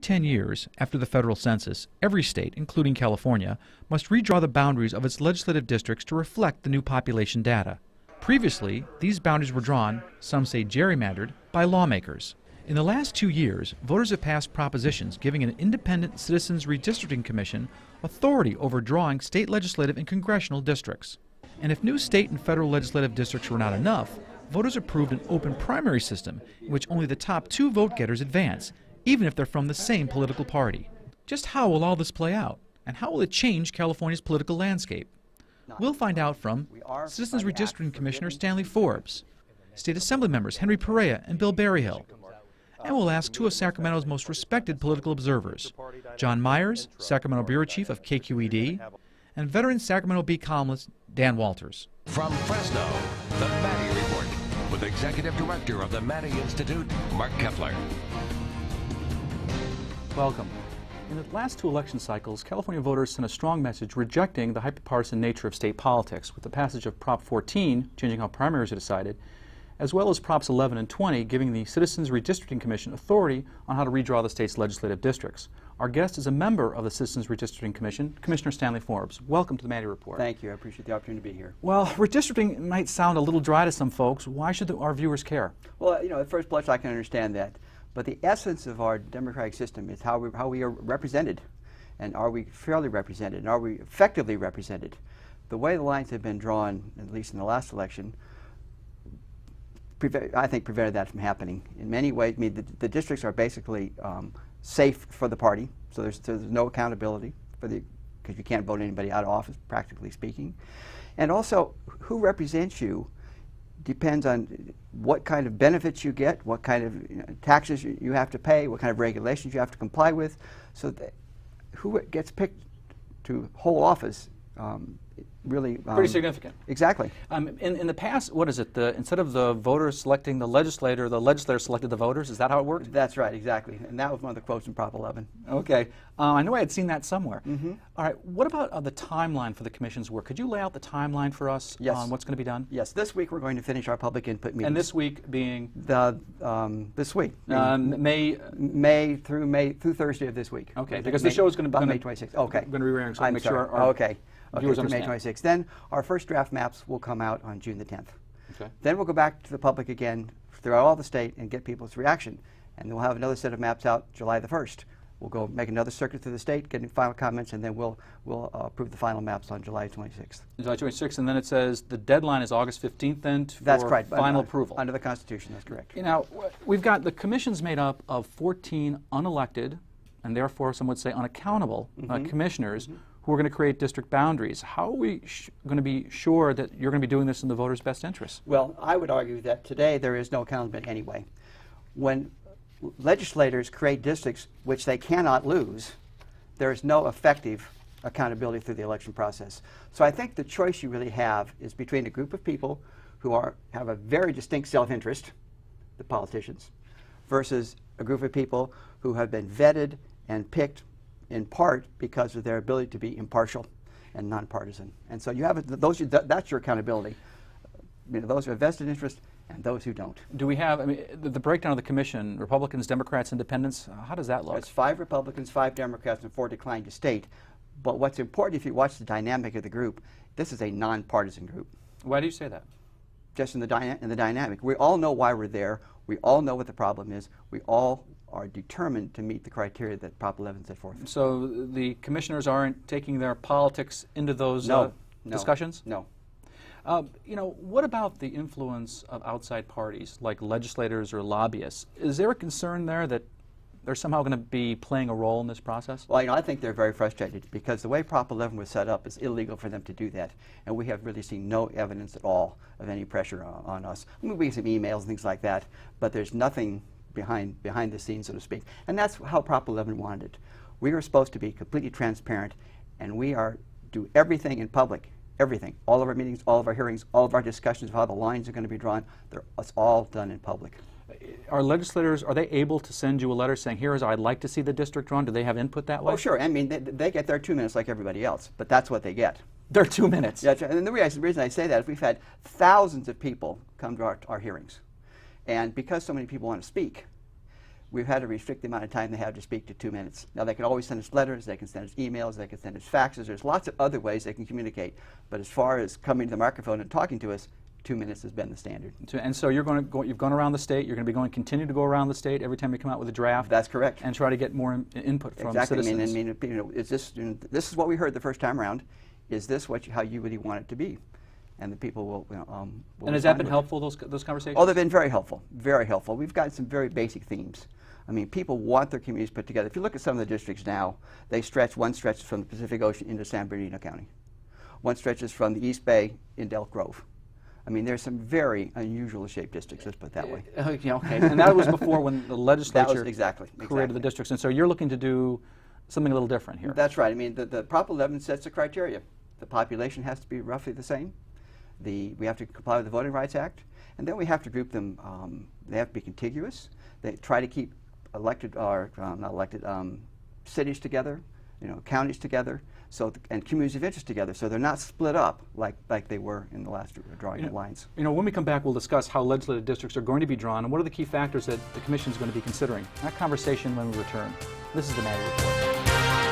10 years after the federal census, every state, including California, must redraw the boundaries of its legislative districts to reflect the new population data. Previously, these boundaries were drawn, some say gerrymandered, by lawmakers. In the last 2 years, voters have passed propositions giving an independent Citizens Redistricting Commission authority over drawing state legislative and congressional districts. And if new state and federal legislative districts were not enough, voters approved an open primary system in which only the top 2 vote-getters advance, even if they're from the same political party. Just how will all this play out? And how will it change California's political landscape? We'll find out from Citizens Redistricting Commissioner Stanley Forbes, State Assembly members Henry Perea and Bill Berryhill, and we'll ask 2 of Sacramento's most respected political observers, John Myers, Sacramento Bureau Chief of KQED, and veteran Sacramento Bee columnist Dan Walters. From Fresno, the Maddy Report, with Executive Director of the Maddy Institute, Mark Kepler. Welcome. In the last 2 election cycles, California voters sent a strong message rejecting the hyperpartisan nature of state politics with the passage of Prop 14, changing how primaries are decided, as well as Props 11 and 20, giving the Citizens Redistricting Commission authority on how to redraw the state's legislative districts. Our guest is a member of the Citizens Redistricting Commission, Commissioner Stanley Forbes. Welcome to the Maddy Report. Thank you. I appreciate the opportunity to be here. Well, redistricting might sound a little dry to some folks. Why should our viewers care? Well, at first blush, I can understand that. But the essence of our democratic system is how we are represented. And are we fairly represented? And are we effectively represented? The way the lines have been drawn, at least in the last election, I think prevented that from happening. In many ways, I mean, the districts are basically safe for the party, so there's no accountability because you can't vote anybody out of office, practically speaking. And also, who represents you depends on what kind of benefits you get, what kind of taxes you have to pay, what kind of regulations you have to comply with. So who gets picked to hold office really pretty significant. Exactly. In the past, what is it? Instead of the voters selecting the legislator selected the voters. Is that how it worked? That's right, exactly. And that was one of the quotes in Prop 11. Okay. I know I had seen that somewhere. Mm-hmm. All right. What about the timeline for the Commission's work? Could you lay out the timeline for us on what's going to be done? Yes. This week we're going to finish our public input meetings. And this week being? This week. May through Thursday of this week. Okay. Because the show is going to be May 26th. Okay. Going to be airing, so I'm make sorry. sure our viewers May understand. 26th. Then our first draft maps will come out on June the 10th. Okay. Then we'll go back to the public again throughout all the state and get people's reaction. And then we'll have another set of maps out July the 1st. We'll go make another circuit through the state, getting final comments, and then we'll approve the final maps on July 26th. July 26th, and then it says the deadline is August 15th then for that's correct. Final approval. Under the Constitution, that's correct. We've got the commission's made up of 14 unelected, and therefore some would say unaccountable commissioners who are going to create district boundaries. How are we going to be sure that you're going to be doing this in the voters' best interests? Well, I would argue that today there is no accountability anyway. When legislators create districts which they cannot lose, there is no effective accountability through the election process. So I think the choice you really have is between a group of people who have a very distinct self-interest, the politicians, versus a group of people who have been vetted and picked in part because of their ability to be impartial and nonpartisan. And so you have that's your accountability. Those who have vested interest and those who don't. Do we have, the breakdown of the commission, Republicans, Democrats, Independents, how does that look? It's 5 Republicans, 5 Democrats, and 4 declined to state. But what's important, if you watch the dynamic of the group, this is a nonpartisan group. Why do you say that? Just in the dynamic. We all know why we're there. We all know what the problem is. We all are determined to meet the criteria that Prop 11 set forth. So the commissioners aren't taking their politics into those discussions? No. What about the influence of outside parties, like legislators or lobbyists? Is there a concern there that they're somehow going to be playing a role in this process? Well, I think they're very frustrated because the way Prop 11 was set up is illegal for them to do that. And we have really seen no evidence at all of any pressure on us. We get some emails and things like that, but there's nothing behind the scenes, so to speak. And that's how Prop 11 wanted it. We are supposed to be completely transparent, and we do everything in public. Everything. All of our meetings, all of our hearings, all of our discussions of how the lines are going to be drawn, it's all done in public. Are legislators, are they able to send you a letter saying, here's how I'd like to see the district drawn? Do they have input that way? Oh, sure. They get their 2 minutes like everybody else, but that's what they get. Their 2 minutes? Yeah, and the reason I say that is we've had thousands of people come to our hearings. And because so many people want to speak, we've had to restrict the amount of time they have to speak to 2 minutes. Now, they can always send us letters, they can send us emails, they can send us faxes. There's lots of other ways they can communicate. But as far as coming to the microphone and talking to us, 2 minutes has been the standard. And so you've gone around the state, you're going to be continue to go around the state every time you come out with a draft? That's correct. And try to get more input from exactly. citizens. Is this, this is what we heard the first time around. Is this how you really want it to be? And the people will and has that been helpful, those conversations? Oh, they've been very helpful, very helpful. We've got some very basic themes. I mean, people want their communities put together. If you look at some of the districts now, one stretches from the Pacific Ocean into San Bernardino County. One stretches from the East Bay into Elk Grove. I mean, there's some very unusual shaped districts, let's put it that way. Okay. And that was before when the legislature created the districts. And so you're looking to do something a little different here. That's right. I mean, the Prop 11 sets the criteria. The population has to be roughly the same. We have to comply with the Voting Rights Act. And then we have to group them. They have to be contiguous. They try to keep elected or not elected cities together, counties together, and communities of interest together, so they're not split up like they were in the last drawing of lines. When we come back, we'll discuss how legislative districts are going to be drawn and what are the key factors that the Commission is going to be considering. That conversation when we return. This is the Maddy Report.